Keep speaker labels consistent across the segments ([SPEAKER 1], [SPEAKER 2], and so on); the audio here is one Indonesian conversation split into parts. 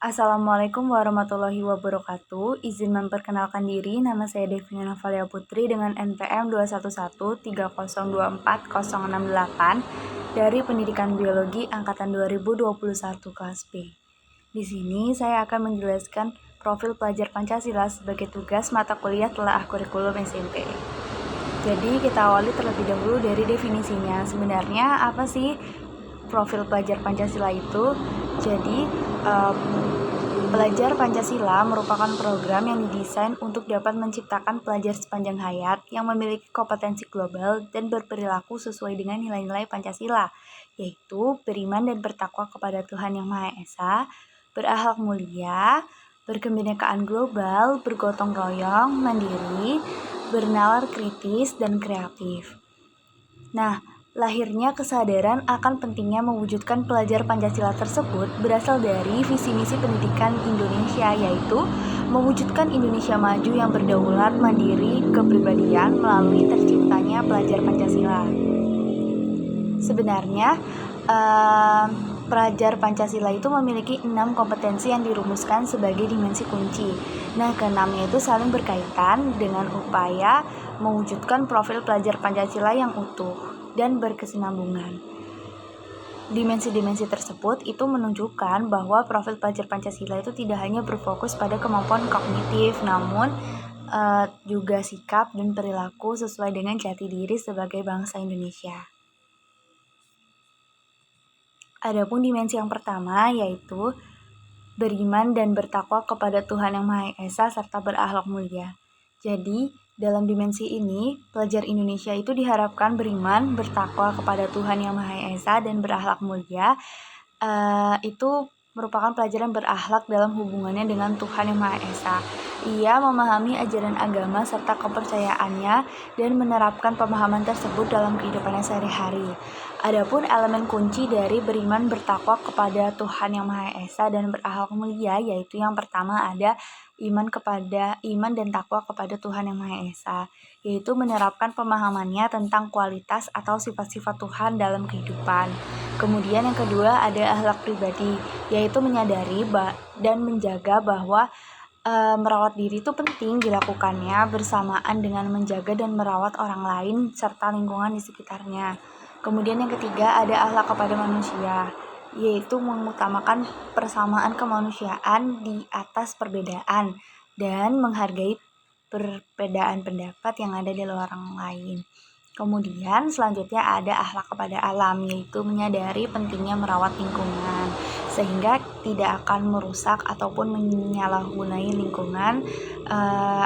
[SPEAKER 1] Assalamualaikum warahmatullahi wabarakatuh. Izin memperkenalkan diri, nama saya Devina Navalia Putri dengan NPM 21130240668 dari Pendidikan Biologi Angkatan 2021 kelas B. Di sini saya akan menjelaskan profil pelajar Pancasila sebagai tugas mata kuliah telaah kurikulum SMP. Jadi kita awali terlebih dahulu dari definisinya. Sebenarnya apa sih profil pelajar Pancasila itu? Jadi pelajar Pancasila merupakan program yang didesain untuk dapat menciptakan pelajar sepanjang hayat yang memiliki kompetensi global dan berperilaku sesuai dengan nilai-nilai Pancasila, yaitu beriman dan bertakwa kepada Tuhan Yang Maha Esa, berakhlak mulia, berkebinekaan global, bergotong royong, mandiri, bernalar kritis, dan kreatif. Nah, lahirnya kesadaran akan pentingnya mewujudkan pelajar Pancasila tersebut berasal dari visi misi pendidikan Indonesia, yaitu mewujudkan Indonesia maju yang berdaulat, mandiri, kepribadian melalui terciptanya pelajar Pancasila. Sebenarnya pelajar Pancasila itu memiliki 6 kompetensi yang dirumuskan sebagai dimensi kunci. Nah, keenamnya itu saling berkaitan dengan upaya mewujudkan profil pelajar Pancasila yang utuh dan berkesinambungan. Dimensi-dimensi tersebut itu menunjukkan bahwa profil pelajar Pancasila itu tidak hanya berfokus pada kemampuan kognitif, namun juga sikap dan perilaku sesuai dengan jati diri sebagai bangsa Indonesia. Adapun dimensi yang pertama yaitu beriman dan bertakwa kepada Tuhan Yang Maha Esa serta berakhlak mulia. Jadi, dalam dimensi ini, pelajar Indonesia itu diharapkan beriman, bertakwa kepada Tuhan Yang Maha Esa dan berakhlak mulia. Itu merupakan pelajaran berakhlak dalam hubungannya dengan Tuhan Yang Maha Esa. Ia memahami ajaran agama serta kepercayaannya dan menerapkan pemahaman tersebut dalam kehidupannya sehari-hari. Adapun elemen kunci dari beriman bertakwa kepada Tuhan Yang Maha Esa dan berakhlak mulia yaitu yang pertama ada iman dan takwa kepada Tuhan Yang Maha Esa, yaitu menerapkan pemahamannya tentang kualitas atau sifat-sifat Tuhan dalam kehidupan. Kemudian yang kedua ada akhlak pribadi, yaitu menyadari dan menjaga bahwa merawat diri itu penting dilakukannya bersamaan dengan menjaga dan merawat orang lain serta lingkungan di sekitarnya. Kemudian yang ketiga ada akhlak kepada manusia, yaitu mengutamakan persamaan kemanusiaan di atas perbedaan dan menghargai perbedaan pendapat yang ada di luar orang lain. Kemudian selanjutnya ada akhlak kepada alam, yaitu menyadari pentingnya merawat lingkungan sehingga tidak akan merusak ataupun menyalahgunai lingkungan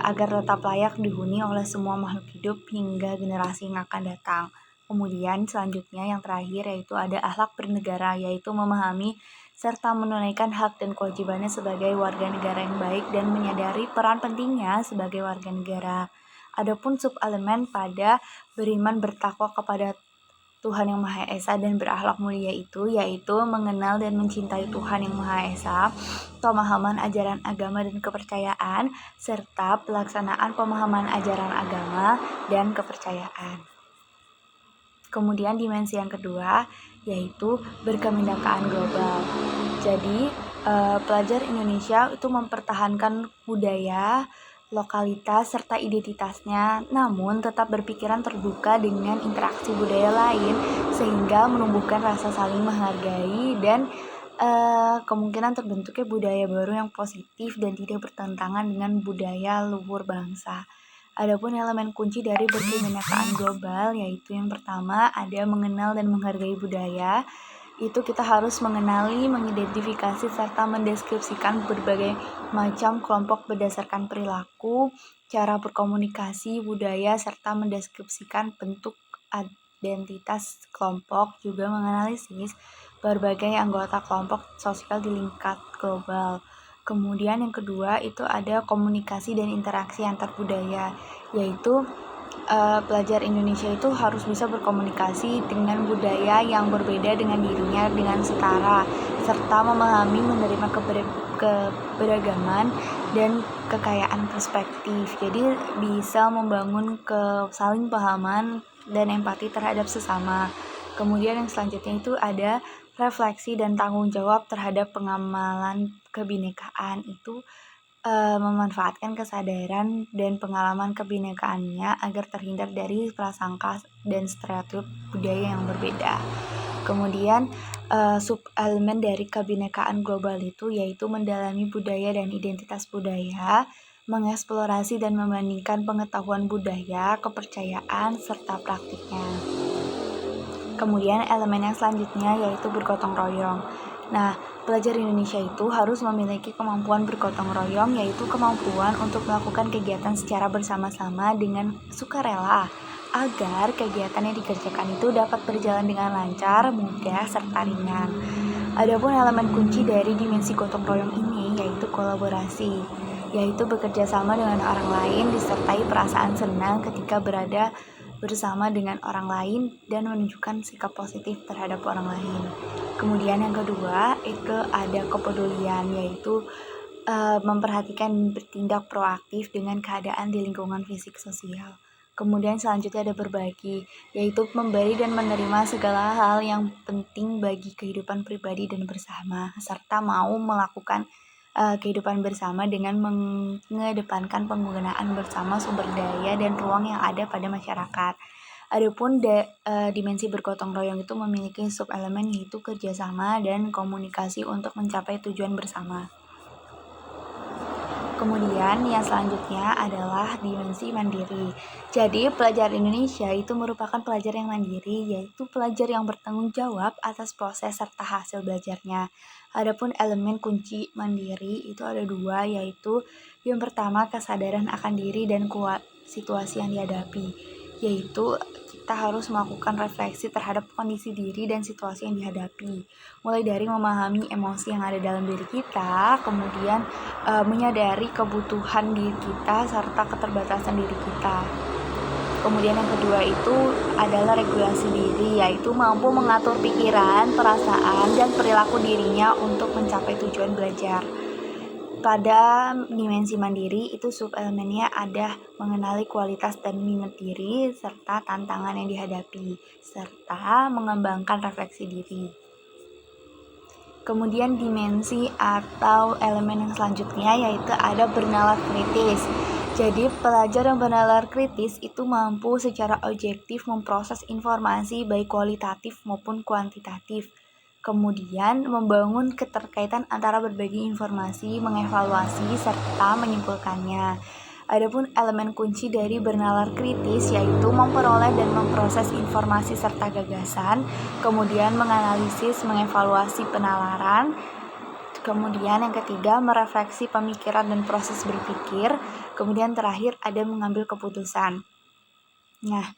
[SPEAKER 1] agar tetap layak dihuni oleh semua makhluk hidup hingga generasi yang akan datang. Kemudian selanjutnya yang terakhir yaitu ada akhlak bernegara, yaitu memahami serta menunaikan hak dan kewajibannya sebagai warga negara yang baik dan menyadari peran pentingnya sebagai warga negara. Adapun sub-elemen pada beriman bertakwa kepada Tuhan Yang Maha Esa dan berakhlak mulia itu yaitu mengenal dan mencintai Tuhan Yang Maha Esa, pemahaman ajaran agama dan kepercayaan, serta pelaksanaan pemahaman ajaran agama dan kepercayaan. Kemudian dimensi yang kedua yaitu berkebinekaan global. Jadi pelajar Indonesia itu mempertahankan budaya, lokalitas, serta identitasnya, namun tetap berpikiran terbuka dengan interaksi budaya lain sehingga menumbuhkan rasa saling menghargai dan kemungkinan terbentuknya budaya baru yang positif dan tidak bertentangan dengan budaya luhur bangsa. Adapun elemen kunci dari berkebinekaan global yaitu yang pertama ada mengenal dan menghargai budaya. Itu kita harus mengenali, mengidentifikasi, serta mendeskripsikan berbagai macam kelompok berdasarkan perilaku, cara berkomunikasi, budaya, serta mendeskripsikan bentuk identitas kelompok, juga menganalisis berbagai anggota kelompok sosial di lingkar global. Kemudian yang kedua itu ada komunikasi dan interaksi antar budaya, yaitu pelajar Indonesia itu harus bisa berkomunikasi dengan budaya yang berbeda dengan dirinya dengan setara, serta memahami menerima keberagaman dan kekayaan perspektif. Jadi bisa membangun saling pahaman dan empati terhadap sesama. Kemudian yang selanjutnya itu ada refleksi dan tanggung jawab terhadap pengamalan kebinekaan itu memanfaatkan kesadaran dan pengalaman kebinekaannya agar terhindar dari prasangka dan stereotip budaya yang berbeda. Kemudian sub-elemen dari kebinekaan global itu yaitu mendalami budaya dan identitas budaya, mengeksplorasi dan membandingkan pengetahuan budaya, kepercayaan, serta praktiknya. Kemudian elemen yang selanjutnya yaitu bergotong royong. Nah, pelajar Indonesia itu harus memiliki kemampuan bergotong royong, yaitu kemampuan untuk melakukan kegiatan secara bersama-sama dengan sukarela, agar kegiatan yang dikerjakan itu dapat berjalan dengan lancar, mudah, serta ringan. Adapun elemen kunci dari dimensi gotong royong ini yaitu kolaborasi, yaitu bekerja sama dengan orang lain disertai perasaan senang ketika berada bersama dengan orang lain dan menunjukkan sikap positif terhadap orang lain. Kemudian yang kedua itu ada kepedulian, yaitu memperhatikan dan bertindak proaktif dengan keadaan di lingkungan fisik sosial. Kemudian selanjutnya ada berbagi, yaitu memberi dan menerima segala hal yang penting bagi kehidupan pribadi dan bersama, serta mau melakukan kehidupan bersama dengan mengedepankan penggunaan bersama sumber daya dan ruang yang ada pada masyarakat. Adapun dimensi bergotong royong itu memiliki sub-elemen yaitu kerjasama dan komunikasi untuk mencapai tujuan bersama. Kemudian yang selanjutnya adalah dimensi mandiri. Jadi pelajar Indonesia itu merupakan pelajar yang mandiri, yaitu pelajar yang bertanggung jawab atas proses serta hasil belajarnya. Adapun elemen kunci mandiri itu ada dua, yaitu yang pertama kesadaran akan diri dan situasi yang dihadapi, yaitu kita harus melakukan refleksi terhadap kondisi diri dan situasi yang dihadapi, mulai dari memahami emosi yang ada dalam diri kita, kemudian menyadari kebutuhan diri kita serta keterbatasan diri kita. Kemudian yang kedua itu adalah regulasi diri, yaitu mampu mengatur pikiran, perasaan, dan perilaku dirinya untuk mencapai tujuan belajar. Pada dimensi mandiri itu sub-elemennya ada mengenali kualitas dan minat diri serta tantangan yang dihadapi, serta mengembangkan refleksi diri. Kemudian dimensi atau elemen yang selanjutnya yaitu ada bernalar kritis. Jadi pelajar yang bernalar kritis itu mampu secara objektif memproses informasi baik kualitatif maupun kuantitatif. Kemudian membangun keterkaitan antara berbagi informasi, mengevaluasi, serta menyimpulkannya. Adapun elemen kunci dari bernalar kritis yaitu memperoleh dan memproses informasi serta gagasan, kemudian menganalisis, mengevaluasi penalaran, kemudian yang ketiga merefleksi pemikiran dan proses berpikir, kemudian terakhir ada mengambil keputusan. Nah,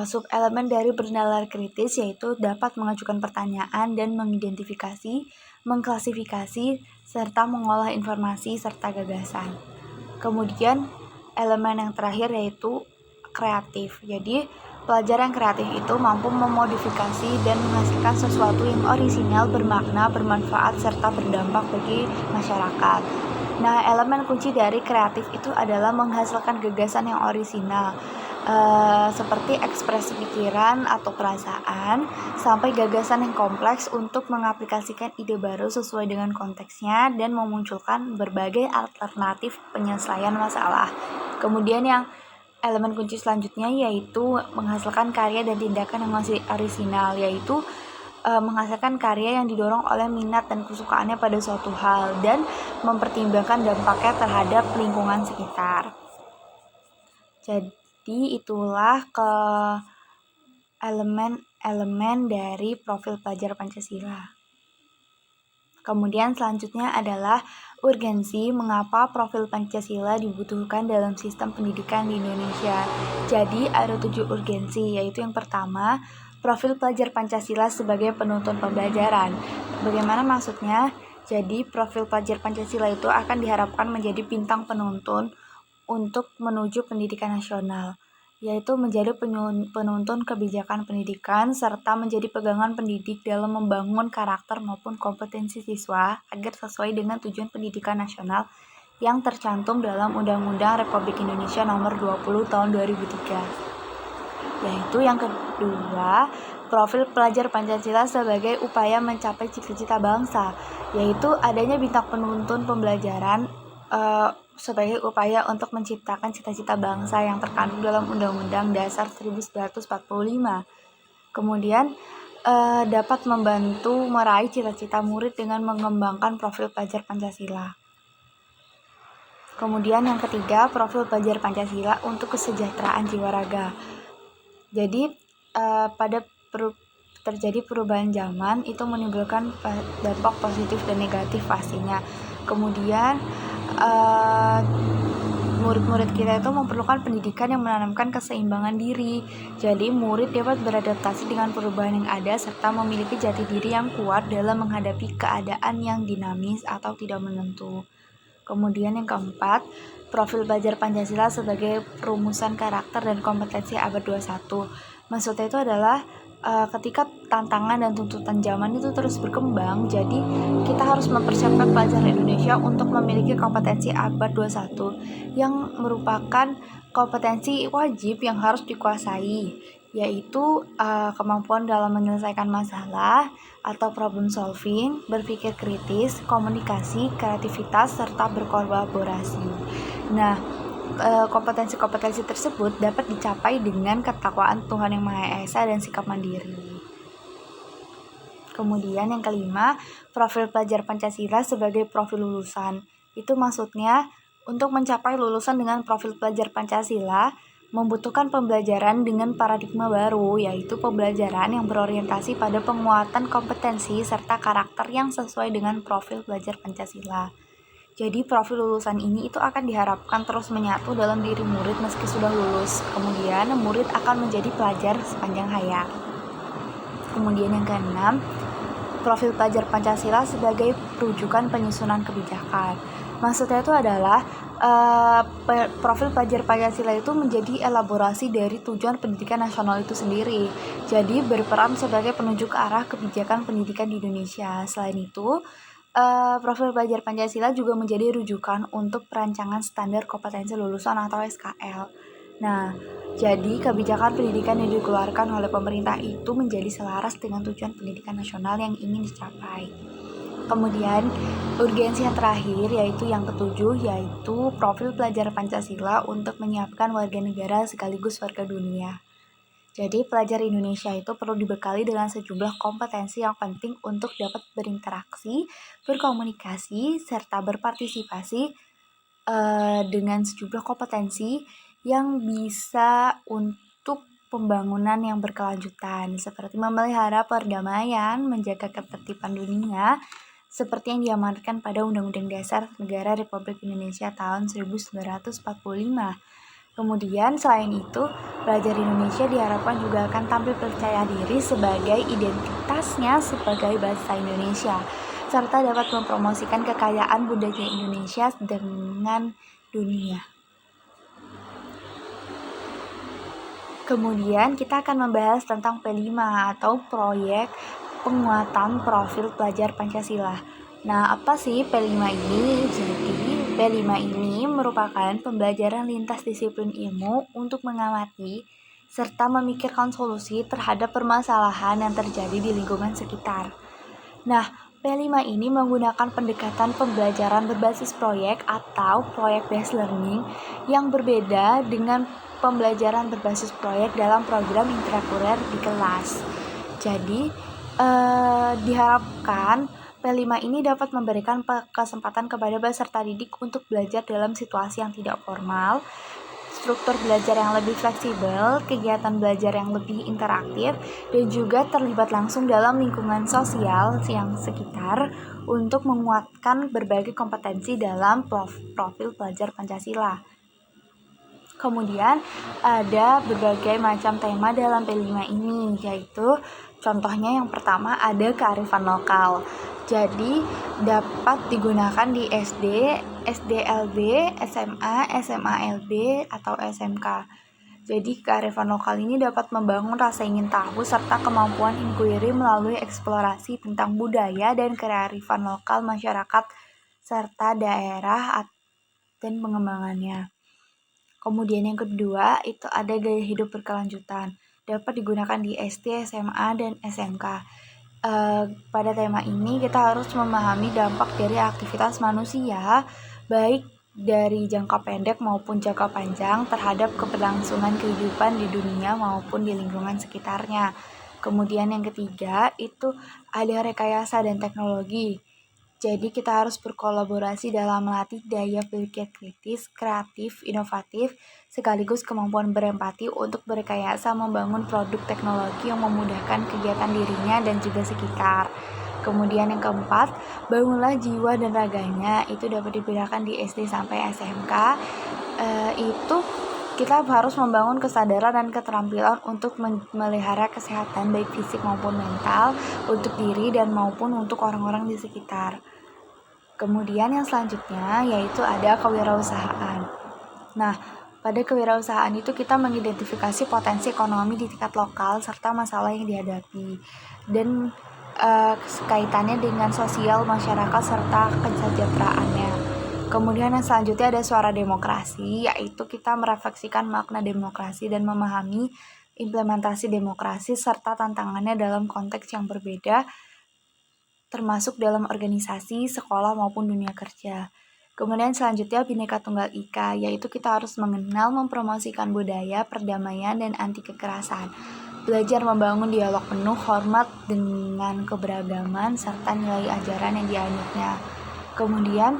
[SPEAKER 1] sub-elemen dari bernalar kritis yaitu dapat mengajukan pertanyaan dan mengidentifikasi, mengklasifikasi, serta mengolah informasi serta gagasan. Kemudian elemen yang terakhir yaitu kreatif. Jadi pelajar yang kreatif itu mampu memodifikasi dan menghasilkan sesuatu yang orisinal, bermakna, bermanfaat, serta berdampak bagi masyarakat. Nah, elemen kunci dari kreatif itu adalah menghasilkan gagasan yang orisinal, seperti ekspresi pikiran atau perasaan, sampai gagasan yang kompleks untuk mengaplikasikan ide baru sesuai dengan konteksnya dan memunculkan berbagai alternatif penyelesaian masalah. Kemudian yang elemen kunci selanjutnya yaitu menghasilkan karya dan tindakan yang masih orisinal, yaitu menghasilkan karya yang didorong oleh minat dan kesukaannya pada suatu hal dan mempertimbangkan dampaknya terhadap lingkungan sekitar. Jadi itulah ke elemen-elemen dari profil pelajar Pancasila. Kemudian selanjutnya adalah urgensi mengapa profil Pancasila dibutuhkan dalam sistem pendidikan di Indonesia. Jadi ada 7 urgensi, yaitu yang pertama, profil pelajar Pancasila sebagai penuntun pembelajaran. Bagaimana maksudnya? Jadi profil pelajar Pancasila itu akan diharapkan menjadi bintang penuntun untuk menuju pendidikan nasional, yaitu menjadi penuntun kebijakan pendidikan serta menjadi pegangan pendidik dalam membangun karakter maupun kompetensi siswa agar sesuai dengan tujuan pendidikan nasional yang tercantum dalam Undang-Undang Republik Indonesia Nomor 20 Tahun 2003. Yaitu yang kedua, profil pelajar Pancasila sebagai upaya mencapai cita-cita bangsa, yaitu adanya bintang penuntun pembelajaran sebagai upaya untuk menciptakan cita-cita bangsa yang terkandung dalam Undang-Undang Dasar 1945. Kemudian dapat membantu meraih cita-cita murid dengan mengembangkan profil pelajar Pancasila. Kemudian yang ketiga, profil pelajar Pancasila untuk kesejahteraan jiwa raga. Jadi pada terjadi perubahan zaman itu menimbulkan dampak positif dan negatif pastinya. Kemudian murid-murid kita itu memerlukan pendidikan yang menanamkan keseimbangan diri. Jadi murid dapat beradaptasi dengan perubahan yang ada serta memiliki jati diri yang kuat dalam menghadapi keadaan yang dinamis atau tidak menentu. Kemudian yang keempat, profil pelajar Pancasila sebagai perumusan karakter dan kompetensi abad 21. Maksudnya itu adalah ketika tantangan dan tuntutan zaman itu terus berkembang, jadi kita harus mempersiapkan pelajar Indonesia untuk memiliki kompetensi abad 21 yang merupakan kompetensi wajib yang harus dikuasai, yaitu kemampuan dalam menyelesaikan masalah atau problem solving, berpikir kritis, komunikasi, kreativitas, serta berkolaborasi. Nah, kompetensi-kompetensi tersebut dapat dicapai dengan ketakwaan Tuhan Yang Maha Esa dan sikap mandiri. Kemudian yang kelima, profil pelajar Pancasila sebagai profil lulusan. Itu maksudnya untuk mencapai lulusan dengan profil pelajar Pancasila membutuhkan pembelajaran dengan paradigma baru, yaitu pembelajaran yang berorientasi pada penguatan kompetensi serta karakter yang sesuai dengan profil pelajar Pancasila. Jadi profil lulusan ini itu akan diharapkan terus menyatu dalam diri murid meski sudah lulus. Kemudian murid akan menjadi pelajar sepanjang hayat. Kemudian yang keenam, profil pelajar Pancasila sebagai rujukan penyusunan kebijakan. Maksudnya itu adalah profil pelajar Pancasila itu menjadi elaborasi dari tujuan pendidikan nasional itu sendiri. Jadi berperan sebagai penunjuk arah kebijakan pendidikan di Indonesia. Selain itu, profil pelajar Pancasila juga menjadi rujukan untuk perancangan standar kompetensi lulusan atau SKL. Nah, jadi kebijakan pendidikan yang dikeluarkan oleh pemerintah itu menjadi selaras dengan tujuan pendidikan nasional yang ingin dicapai. Kemudian urgensi yang terakhir yaitu yang ketujuh, yaitu profil pelajar Pancasila untuk menyiapkan warga negara sekaligus warga dunia. Jadi pelajar Indonesia itu perlu dibekali dengan sejumlah kompetensi yang penting untuk dapat berinteraksi, berkomunikasi, serta berpartisipasi dengan sejumlah kompetensi yang bisa untuk pembangunan yang berkelanjutan, seperti memelihara perdamaian, menjaga ketertiban dunia, seperti yang diamanatkan pada Undang-Undang Dasar Negara Republik Indonesia tahun 1945. Kemudian selain itu, pelajar Indonesia diharapkan juga akan tampil percaya diri sebagai identitasnya sebagai bangsa Indonesia, serta dapat mempromosikan kekayaan budaya Indonesia dengan dunia. Kemudian kita akan membahas tentang P5 atau proyek penguatan profil pelajar Pancasila. Nah, apa sih P5 ini? Jadi, P5 ini merupakan pembelajaran lintas disiplin ilmu untuk mengamati serta memikirkan solusi terhadap permasalahan yang terjadi di lingkungan sekitar. Nah, P5 ini menggunakan pendekatan pembelajaran berbasis proyek atau project-based learning yang berbeda dengan pembelajaran berbasis proyek dalam program intrakurikuler di kelas. Jadi, diharapkan P5 ini dapat memberikan kesempatan kepada peserta didik untuk belajar dalam situasi yang tidak formal, struktur belajar yang lebih fleksibel, kegiatan belajar yang lebih interaktif, dan juga terlibat langsung dalam lingkungan sosial yang sekitar untuk menguatkan berbagai kompetensi dalam profil pelajar Pancasila. Kemudian ada berbagai macam tema dalam P5 ini, yaitu contohnya yang pertama ada kearifan lokal. Jadi dapat digunakan di SD, SDLB, SMA, SMALB, atau SMK. Jadi kearifan lokal ini dapat membangun rasa ingin tahu serta kemampuan inquiry melalui eksplorasi tentang budaya dan kearifan lokal masyarakat serta daerah dan pengembangannya. Kemudian yang kedua itu ada gaya hidup berkelanjutan. dapat digunakan di SD, SMA, dan SMK. Pada tema ini kita harus memahami dampak dari aktivitas manusia, baik dari jangka pendek maupun jangka panjang terhadap keberlangsungan kehidupan di dunia maupun di lingkungan sekitarnya. Kemudian yang ketiga itu ada rekayasa dan teknologi. Jadi kita harus berkolaborasi dalam melatih daya pikir kritis, kreatif, inovatif, sekaligus kemampuan berempati untuk berrekayasa membangun produk teknologi yang memudahkan kegiatan dirinya dan juga sekitar. Kemudian yang keempat, bangunlah jiwa dan raganya, itu dapat digunakan di SD sampai SMK. Itu kita harus membangun kesadaran dan keterampilan untuk memelihara kesehatan baik fisik maupun mental untuk diri dan maupun untuk orang-orang di sekitar. Kemudian yang selanjutnya yaitu ada kewirausahaan. Nah, pada kewirausahaan itu kita mengidentifikasi potensi ekonomi di tingkat lokal serta masalah yang dihadapi dan kaitannya dengan sosial masyarakat serta kesejahteraannya. Kemudian yang selanjutnya ada suara demokrasi, yaitu kita merefleksikan makna demokrasi dan memahami implementasi demokrasi serta tantangannya dalam konteks yang berbeda, termasuk dalam organisasi, sekolah maupun dunia kerja. Kemudian selanjutnya Bhinneka Tunggal Ika, yaitu kita harus mengenal, mempromosikan budaya, perdamaian, dan anti kekerasan. Belajar membangun dialog penuh hormat dengan keberagaman serta nilai ajaran yang dianutnya. Kemudian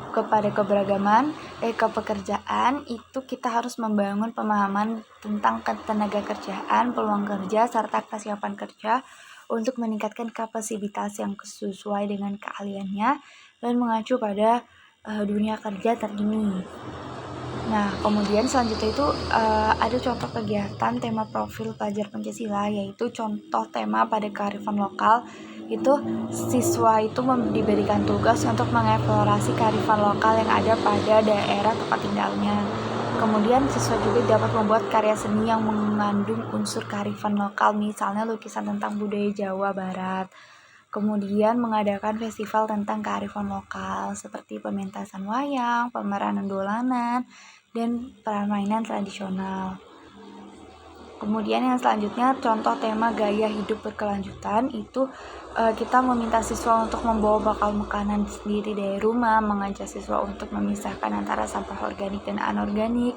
[SPEAKER 1] kepada keberagaman kepekerjaan itu kita harus membangun pemahaman tentang ketenaga kerjaan, peluang kerja, serta kesiapan kerja untuk meningkatkan kapasitas yang sesuai dengan keahliannya dan mengacu pada dunia kerja terkini. Nah, kemudian selanjutnya itu ada contoh kegiatan tema profil pelajar Pancasila, yaitu contoh tema pada kearifan lokal. Itu siswa itu diberikan tugas untuk mengeksplorasi kearifan lokal yang ada pada daerah tempat tinggalnya. Kemudian siswa juga dapat membuat karya seni yang mengandung unsur kearifan lokal, misalnya lukisan tentang budaya Jawa Barat. Kemudian mengadakan festival tentang kearifan lokal seperti pementasan wayang, pemeranan dolanan, dan permainan tradisional. Kemudian yang selanjutnya contoh tema gaya hidup berkelanjutan itu kita meminta siswa untuk membawa bekal makanan sendiri dari rumah, mengajak siswa untuk memisahkan antara sampah organik dan anorganik,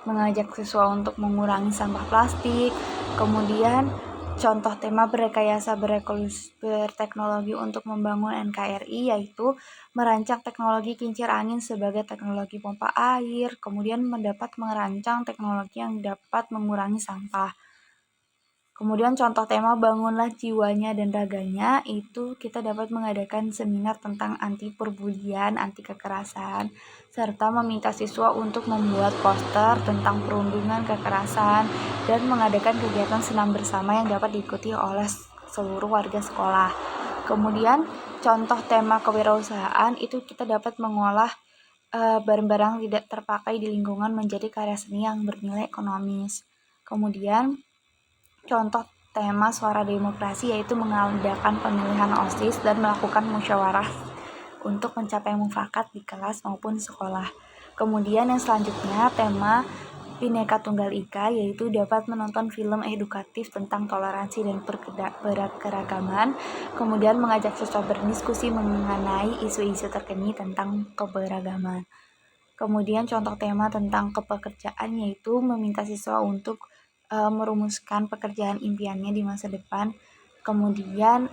[SPEAKER 1] mengajak siswa untuk mengurangi sampah plastik. Kemudian contoh tema berrekayasa berteknologi untuk membangun NKRI, yaitu merancang teknologi kincir angin sebagai teknologi pompa air, kemudian merancang teknologi yang dapat mengurangi sampah. Kemudian contoh tema bangunlah jiwanya dan raganya, itu kita dapat mengadakan seminar tentang anti perbulian, anti kekerasan, serta meminta siswa untuk membuat poster tentang perundungan kekerasan dan mengadakan kegiatan senam bersama yang dapat diikuti oleh seluruh warga sekolah. Kemudian contoh tema kewirausahaan itu kita dapat mengolah barang-barang tidak terpakai di lingkungan menjadi karya seni yang bernilai ekonomis. Kemudian contoh tema suara demokrasi yaitu mengadakan pemilihan OSIS dan melakukan musyawarah untuk mencapai mufakat di kelas maupun sekolah. Kemudian yang selanjutnya tema Bhinneka Tunggal Ika, yaitu dapat menonton film edukatif tentang toleransi dan keragaman, kemudian mengajak siswa berdiskusi mengenai isu-isu terkini tentang keberagaman. Kemudian contoh tema tentang kepekerjaan yaitu meminta siswa untuk merumuskan pekerjaan impiannya di masa depan, kemudian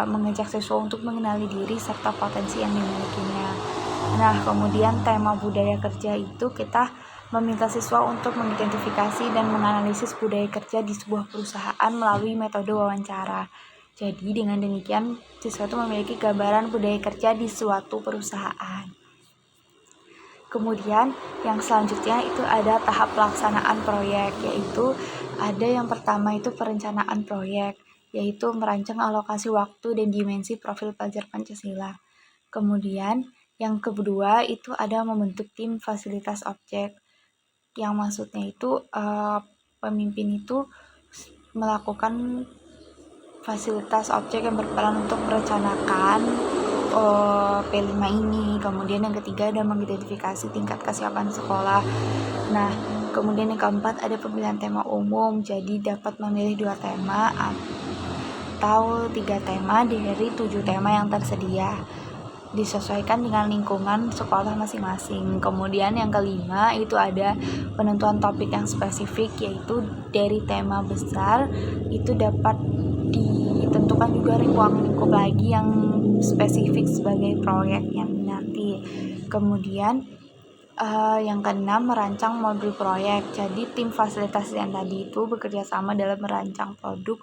[SPEAKER 1] mengajak siswa untuk mengenali diri serta potensi yang dimilikinya. Nah, kemudian tema budaya kerja itu kita meminta siswa untuk mengidentifikasi dan menganalisis budaya kerja di sebuah perusahaan melalui metode wawancara. Jadi dengan demikian siswa itu memiliki gambaran budaya kerja di suatu perusahaan. Kemudian yang selanjutnya itu ada tahap pelaksanaan proyek, yaitu ada yang pertama itu perencanaan proyek, yaitu merancang alokasi waktu dan dimensi profil pelajar Pancasila. Kemudian yang kedua itu ada membentuk tim fasilitas objek, yang maksudnya itu pemimpin itu melakukan fasilitas objek yang berperan untuk merencanakan P5 ini. Kemudian yang ketiga ada mengidentifikasi tingkat kesiapan sekolah. Nah, kemudian yang keempat ada pemilihan tema umum, jadi dapat memilih 2 tema atau 3 tema dari 7 tema yang tersedia, disesuaikan dengan lingkungan sekolah masing-masing. Kemudian yang kelima itu ada penentuan topik yang spesifik, yaitu dari tema besar itu dapat ditentukan juga ruang lingkup lagi yang spesifik sebagai proyek yang nanti. Kemudian yang keenam merancang modul proyek. Jadi tim fasilitasi yang tadi itu bekerja sama dalam merancang produk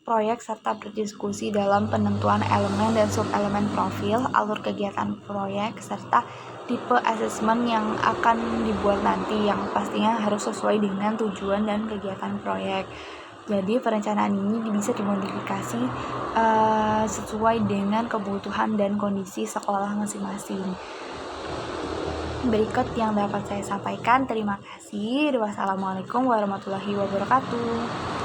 [SPEAKER 1] proyek serta berdiskusi dalam penentuan elemen dan subelemen profil, alur kegiatan proyek, serta tipe asesmen yang akan dibuat nanti yang pastinya harus sesuai dengan tujuan dan kegiatan proyek. Jadi perencanaan ini bisa dimodifikasi sesuai dengan kebutuhan dan kondisi sekolah masing-masing. Berikut yang dapat saya sampaikan. Terima kasih. Wassalamualaikum warahmatullahi wabarakatuh.